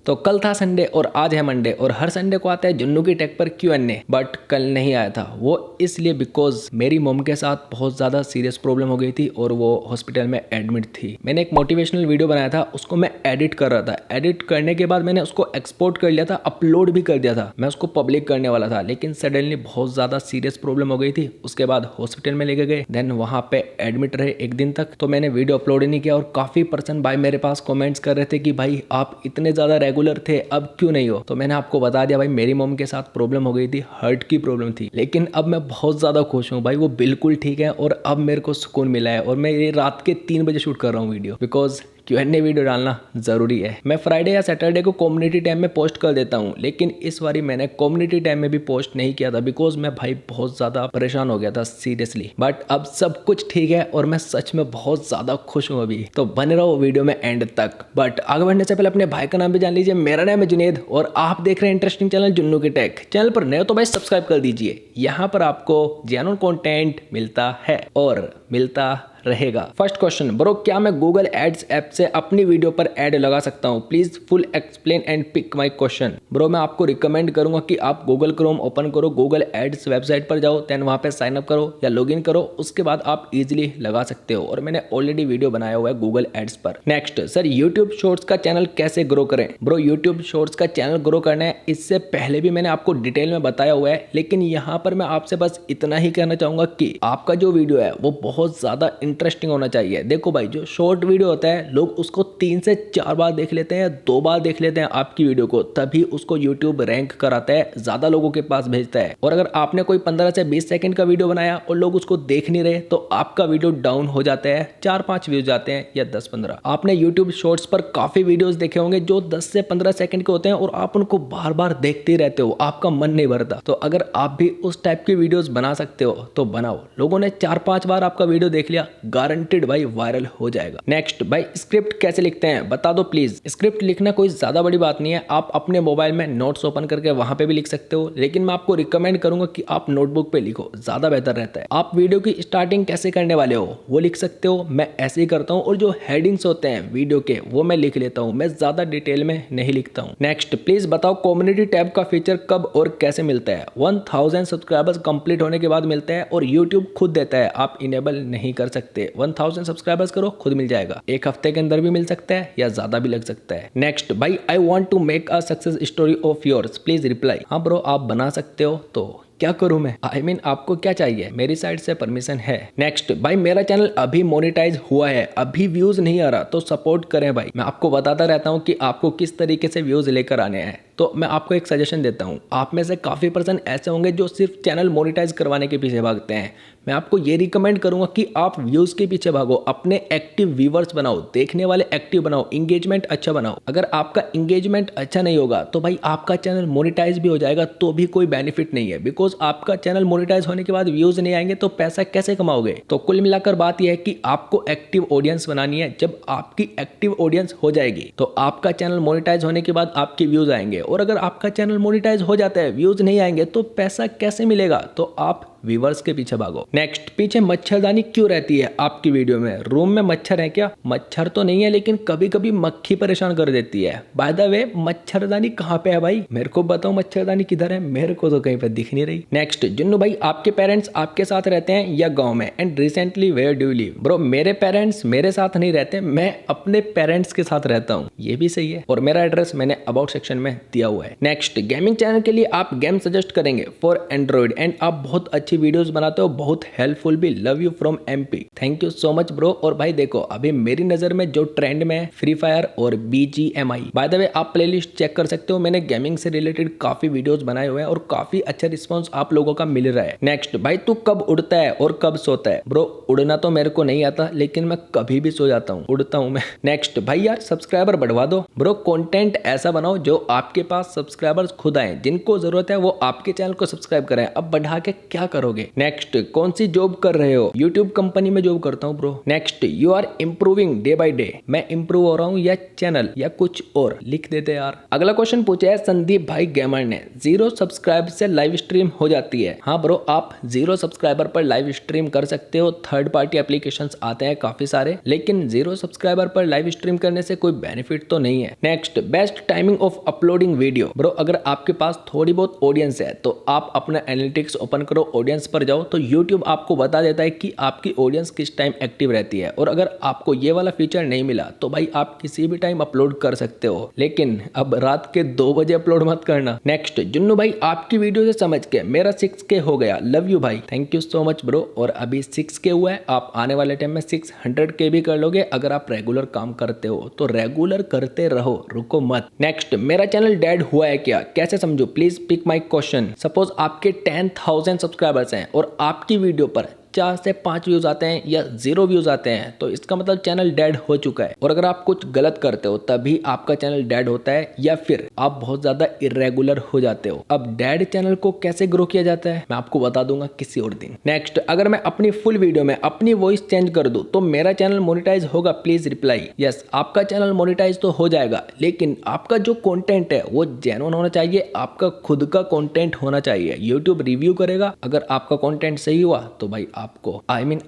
तो कल था संडे और आज है मंडे और हर संडे को आता है जुन्नू की टेक पर Q&A, बट कल नहीं आया था। वो इसलिए बिकॉज मेरी मॉम के साथ बहुत ज़्यादा सीरियस प्रॉब्लम हो गई थी और वो हॉस्पिटल में एडमिट थी। मैंने एक मोटिवेशनल वीडियो बनाया था, उसको मैं एडिट कर रहा था। एडिट करने के बाद मैंने उसको एक्सपोर्ट कर लिया था, अपलोड भी कर दिया था। मैं उसको पब्लिक करने वाला था, लेकिन सडनली बहुत ज़्यादा सीरियस प्रॉब्लम हो गई थी। उसके बाद हॉस्पिटल में लेके गए, देन वहाँ पे एडमिट रहे एक दिन तक। तो मैंने वीडियो अपलोड नहीं किया और काफ़ी पर्सन भाई मेरे पास कमेंट्स कर रहे थे कि भाई आप इतने ज़्यादा रेगुलर थे, अब क्यों नहीं हो। तो मैंने आपको बता दिया भाई, मेरी मॉम के साथ प्रॉब्लम हो गई थी, हार्ट की प्रॉब्लम थी। लेकिन अब मैं बहुत ज़्यादा खुश हूँ भाई, वो बिल्कुल ठीक है और अब मेरे को सुकून मिला है। और मैं ये रात के 3 बजे शूट कर रहा हूँ वीडियो, बिकॉज Q&A वीडियो डालना ज़रूरी है। मैं फ्राइडे या सैटरडे को कम्युनिटी टाइम में पोस्ट कर देता हूँ, लेकिन इस बारी मैंने कम्युनिटी टाइम में भी पोस्ट नहीं किया था, बिकॉज मैं भाई बहुत ज़्यादा परेशान हो गया था सीरियसली। बट अब सब कुछ ठीक है और मैं सच में बहुत ज़्यादा खुश हूँ अभी। तो बने रहो वीडियो में एंड तक। बट आगे बढ़ने से पहले अपने भाई का नाम भी जान लीजिए। मेरा नाम है जुनैद और आप देख रहे हैं इंटरेस्टिंग चैनल जुन्नू की टेक। चैनल पर नए हो तो भाई सब्सक्राइब कर दीजिए। यहाँ पर आपको जेन्युइन कंटेंट मिलता है और मिलता रहेगा। फर्स्ट क्वेश्चन, ब्रो क्या मैं गूगल एड्स ऐप से अपनी वीडियो पर ऐड लगा सकता हूँ? Please full explain and pick my question. Bro मैं आपको रिकमेंड करूंगा कि आप गूगल क्रोम ओपन करो, गूगल एड्स वेबसाइट पर जाओ, देन वहां पे साइन अप करो या लॉगिन करो, उसके बाद आप इजीली लगा सकते हो। और मैंने ऑलरेडी वीडियो बनाया हुआ है गूगल एड्स पर। नेक्स्ट सर, यूट्यूब शॉर्ट्स का चैनल कैसे ग्रो करें? ब्रो यूट्यूब शॉर्ट्स का चैनल ग्रो करना है, इससे पहले भी मैंने आपको डिटेल में बताया हुआ है, लेकिन यहाँ पर मैं आपसे बस इतना ही कहना चाहूंगा कि आपका जो वीडियो है वो बहुत ज्यादा इंटरेस्टिंग होना चाहिए। देखो भाई, जो शॉर्ट वीडियो होता है लोग उसको 3 से 4 बार देख लेते हैं या 2 बार देख लेते हैं आपकी वीडियो को, तभी उसको यूट्यूब रैंक कराता है, ज्यादा लोगों के पास भेजता है। और अगर आपने कोई 15 से 20 सेकंड का वीडियो बनाया और लोग उसको देख नहीं रहे तो आपका वीडियो डाउन हो जाता है, 4-5 व्यूज आते हैं या 10-15। आपने यूट्यूब शॉर्ट्स पर काफी वीडियोस देखे होंगे जो 10 से 15 सेकंड के होते हैं और आप उनको बार बार देखते ही रहते हो, आपका मन नहीं भरता। तो अगर आप भी उस टाइप की वीडियोस बना सकते हो तो बनाओ। लोगों ने 4-5 बार आपका वीडियो देख लिया, गारंटेड भाई वायरल हो जाएगा। नेक्स्ट भाई, स्क्रिप्ट कैसे लिखते हैं बता दो प्लीज। स्क्रिप्ट लिखना कोई ज्यादा बड़ी बात नहीं है, आप अपने मोबाइल में नोट्स ओपन करके वहां पे भी लिख सकते हो, लेकिन मैं आपको रिकमेंड करूंगा कि आप नोटबुक पे लिखो, ज्यादा बेहतर रहता है। आप वीडियो की स्टार्टिंग कैसे करने वाले हो वो लिख सकते हो, मैं ऐसे ही करता हूँ। और जो हेडिंग्स होते हैं वीडियो के वो मैं लिख लेता हूँ, मैं ज्यादा डिटेल में नहीं लिखता हूँ। नेक्स्ट प्लीज बताओ कम्युनिटी टैब का फीचर कब और कैसे मिलता है? 1000 सब्सक्राइबर्स कंप्लीट होने के बाद मिलता है और यूट्यूब खुद देता है, आप इनेबल नहीं कर सकते। 1000 सब्सक्राइबर्स करो, खुद मिल जाएगा। एक हफ्ते के अंदर भी मिल सकता है या ज्यादा भी लग सकता है। नेक्स्ट भाई, I want to make a success story of yours, please reply. हाँ ब्रो, आप बना सकते हो, तो क्या करूं मैं? I mean, आपको क्या चाहिए? मेरी साइड से परमिशन है। नेक्स्ट भाई, मेरा चैनल अभी मोनेटाइज हुआ है, अभी व्यूज नहीं आ रहा, तो सपोर्ट करें भाई। मैं आपको बताता रहता हूँ कि आपको किस तरीके से व्यूज लेकर आने हैं। तो मैं आपको एक सजेशन देता हूँ, आप में से काफी पर्सन ऐसे होंगे जो सिर्फ चैनल मोनेटाइज करवाने के पीछे भागते हैं। मैं आपको ये रिकमेंड करूंगा कि आप व्यूज के पीछे भागो, अपने एक्टिव व्यूवर्स बनाओ, देखने वाले एक्टिव बनाओ, इंगेजमेंट अच्छा बनाओ। अगर आपका इंगेजमेंट अच्छा नहीं होगा तो भाई आपका चैनल मोनेटाइज भी हो जाएगा तो भी कोई बेनिफिट नहीं है, बिकॉज आपका चैनल मोनेटाइज होने के बाद व्यूज नहीं आएंगे तो पैसा कैसे कमाओगे? तो कुल मिलाकर बात यह है कि आपको एक्टिव ऑडियंस बनानी है। जब आपकी एक्टिव ऑडियंस हो जाएगी तो आपका चैनल मोनेटाइज होने के बाद आपके व्यूज आएंगे। और अगर आपका चैनल मोनेटाइज हो जाता है, व्यूज नहीं आएंगे तो पैसा कैसे मिलेगा? तो आप व्यूवर्स के पीछे भागो। नेक्स्ट, पीछे मच्छरदानी क्यों रहती है आपकी वीडियो में? रूम में मच्छर है क्या? मच्छर तो नहीं है, लेकिन कभी कभी मक्खी परेशान कर देती है। बाय द वे, मच्छरदानी कहाँ पे है भाई? मेरे को बताओ मच्छरदानी किधर है, मेरे को तो कहीं पर दिख नहीं रही। नेक्स्ट, जुन्नू भाई आपके पेरेंट्स आपके साथ रहते हैं या गाँव में? And recently where do you live? Bro मेरे पेरेंट्स मेरे साथ नहीं रहते, मैं अपने पेरेंट्स के साथ रहता हूँ, ये भी सही है। और मेरा एड्रेस मैंने अबाउट सेक्शन में दिया हुआ है। नेक्स्ट, गेमिंग चैनल के लिए आप गेम सजेस्ट करेंगे फॉर एंड्रॉइड, एंड आप बहुत अच्छी वीडियोस बनाते हो, बहुत हेल्पफुल भी। Love you from MP। Thank you so much bro. और भाई देखो, अभी मेरी नजर में जो ट्रेंड में है फ्री फायर और BGMI। बाय द वे, आप प्लेलिस्ट चेक कर सकते हो, मैंने गेमिंग से रिलेटेड काफी वीडियोस बनाए हुए हैं और काफी अच्छा रिस्पांस आप लोगों का मिल रहा है। नेक्स्ट भाई, तू कब उड़ता है और कब सोता है? ब्रो उड़ना तो मेरे को नहीं आता, लेकिन मैं कभी भी सो जाता हूँ, उड़ता हूँ मैं। नेक्स्ट भाई, यार सब्सक्राइबर बढ़वा दो। ब्रो कंटेंट ऐसा बनाओ जो आपके पास सब्सक्राइबर्स खुद आए, जिनको जरूरत है वो आपके चैनल को सब्सक्राइब करें। अब बढ़ा के क्या करो? करोगे। नेक्स्ट, कौन सी जॉब कर रहे हो? यूट्यूब कंपनी में जॉब करता हूँ bro. Next, you are improving day by day, मैं इम्प्रूव हो रहा हूँ या चैनल या कुछ और लिख देते यार। अगला क्वेश्चन पूछा है संदीप भाई गेमर ने, 0 सब्सक्राइब से लाइव स्ट्रीम हो जाती है? हाँ ब्रो, आप 0 सब्सक्राइबर पर लाइव स्ट्रीम कर सकते हो। थर्ड पार्टी एप्लीकेशंस आते हैं काफी सारे, लेकिन 0 सब्सक्राइबर पर लाइव स्ट्रीम करने से कोई बेनिफिट तो नहीं है। Next, best timing of uploading video. Bro, अगर आपके पास थोड़ी बहुत ऑडियंस है तो आप अपना एनालिटिक्स ओपन करो, ऑडियंस पर जाओ, तो यूट्यूब आपको बता देता है कि आपकी ऑडियंस किस टाइम एक्टिव रहती है। और अगर आपको ये वाला फीचर नहीं मिला तो भाई आप किसी भी टाइम अपलोड कर सकते हो, लेकिन अब रात के 2 बजे अपलोड मत करना। नेक्स्ट, जुन्नू भाई आपकी वीडियो से समझ के मेरा 6K हो गया, लव यू भाई, thank you so much bro. और अभी 6K हुआ है, आप आने वाले टाइम में 600K भी कर लोगे अगर आप रेगुलर काम करते हो, तो रेगुलर करते रहो, रुको मत। नेक्स्ट, मेरा चैनल डेड हुआ है क्या, कैसे समझो? Please pick my question. Suppose आपके 10,000 सब्सक्राइबर्स हैं और आपकी वीडियो पर 4 से 5 व्यूज आते हैं या 0 व्यूज आते हैं, तो इसका मतलब चैनल डेड हो चुका है। और अगर आप कुछ गलत करते हो तभी आपका चैनल डेड होता है, या फिर आप बहुत ज्यादा इरेगुलर हो जाते हो। अब डेड चैनल को कैसे ग्रो किया जाता है मैं आपको बता दूंगा किसी और दिन। नेक्स्ट, अगर मैं अपनी फुल वीडियो में अपनी वॉइस चेंज कर दूं तो मेरा चैनल मोनेटाइज होगा? Please reply. यस, आपका चैनल मोनेटाइज तो हो जाएगा, लेकिन आपका जो कंटेंट है वो जेन्युइन होना चाहिए, आपका खुद का कंटेंट होना चाहिए। यूट्यूब रिव्यू करेगा, अगर आपका कंटेंट सही हुआ तो भाई आपको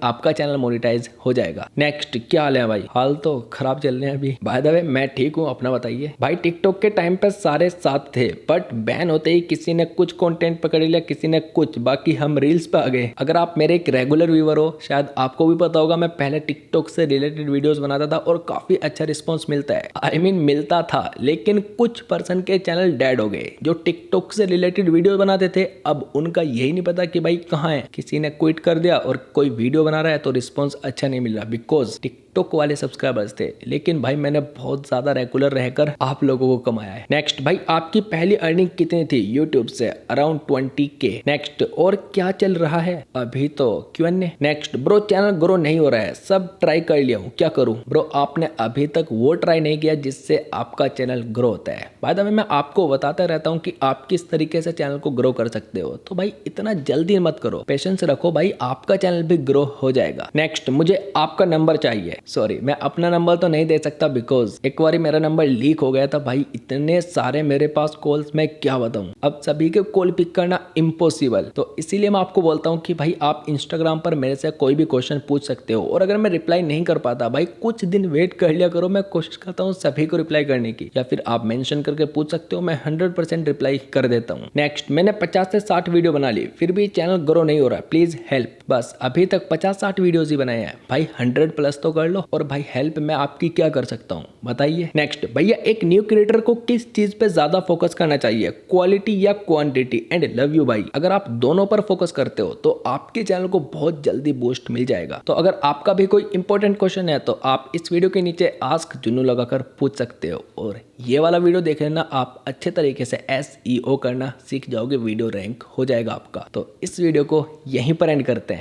आपका चैनल मोनेटाइज हो जाएगा। नेक्स्ट, क्या हाल है भाई? हाल तो खराब चल रहे हैं अभी। बाय द वे मैं ठीक हूँ, अपना बताइए। भाई टिकटॉक के टाइम पे सारे साथ थे, बट बैन होते ही किसी ने कुछ कंटेंट पकड़ लिया, किसी ने कुछ, बाकी हम रील्स पे आ गए। अगर आप मेरे एक रेगुलर व्यूअर हो, शायद आपको भी पता होगा, मैं पहले टिकटॉक से रिलेटेड वीडियोस बनाता था और काफी अच्छा रिस्पॉन्स मिलता है, मिलता था, लेकिन कुछ पर्सन के चैनल डेड हो गए जो टिकटॉक से रिलेटेड वीडियो बनाते थे। अब उनका यही नहीं पता कि भाई कहाँ है, किसी ने क्विट कर दिया और कोई वीडियो बना रहा है तो रिस्पॉन्स अच्छा नहीं मिल रहा, बिकॉज टिकटॉक वाले सब्सक्राइबर्स थे। लेकिन भाई मैंने बहुत ज्यादा रेगुलर रहकर आप लोगों को कमाया है। नेक्स्ट, भाई आपकी पहली अर्निंग कितनी थी यूट्यूब से? Around 20K। नेक्स्ट, और क्या चल रहा है अभी? तो Q&A। Next, bro channel grow नहीं हो रहा है, सब ट्राई कर लिया हूँ, क्या करूँ? ब्रो, आपने अभी तक वो ट्राई नहीं किया जिससे आपका चैनल ग्रो होता है। बाय द वे मैं आपको बताता रहता हूँ कि आप किस तरीके से चैनल को ग्रो कर सकते हो, तो भाई इतना जल्दी मत करो, पेशेंस रखो भाई, आपका चैनल भी ग्रो हो जाएगा। नेक्स्ट, मुझे आपका नंबर चाहिए। सॉरी, मैं अपना नंबर तो नहीं दे सकता, बिकॉज एक बार मेरा नंबर लीक हो गया था भाई, इतने सारे मेरे पास कॉल्स, मैं क्या बताऊं, अब सभी के कॉल पिक करना इम्पॉसिबल। तो इसीलिए मैं आपको बोलता हूं कि भाई आप इंस्टाग्राम पर मेरे से कोई भी क्वेश्चन पूछ सकते हो, और अगर मैं रिप्लाई नहीं कर पाता भाई कुछ दिन वेट कर लिया करो, मैं कोशिश करता हूँ सभी को रिप्लाई करने की, या फिर आप मेंशन करके पूछ सकते हो, मैं 100% रिप्लाई कर देता हूँ। नेक्स्ट, मैंने 50 से 60 वीडियो बना ली, फिर भी चैनल ग्रो नहीं हो रहा, प्लीज हेल्प। बस अभी तक 50-60 वीडियोस ही बनाए हैं भाई, 100+ तो कर लो। और भाई हेल्प मैं आपकी क्या कर सकता हूँ बताइए। नेक्स्ट, भैया एक न्यू क्रिएटर को किस चीज पे ज्यादा फोकस करना चाहिए, क्वालिटी या क्वांटिटी? एंड लव यू भाई, अगर आप दोनों पर फोकस करते हो तो आपके चैनल को बहुत जल्दी बूस्ट मिल जाएगा। तो अगर आपका भी कोई इंपॉर्टेंट क्वेश्चन है तो आप इस वीडियो के नीचे आस्क जुन्नू लगाकर पूछ सकते हो, और ये वाला वीडियो देख लेना, आप अच्छे तरीके से SEO करना सीख जाओगे, वीडियो रैंक हो जाएगा आपका। तो इस वीडियो को यहीं पर एंड करते हैं।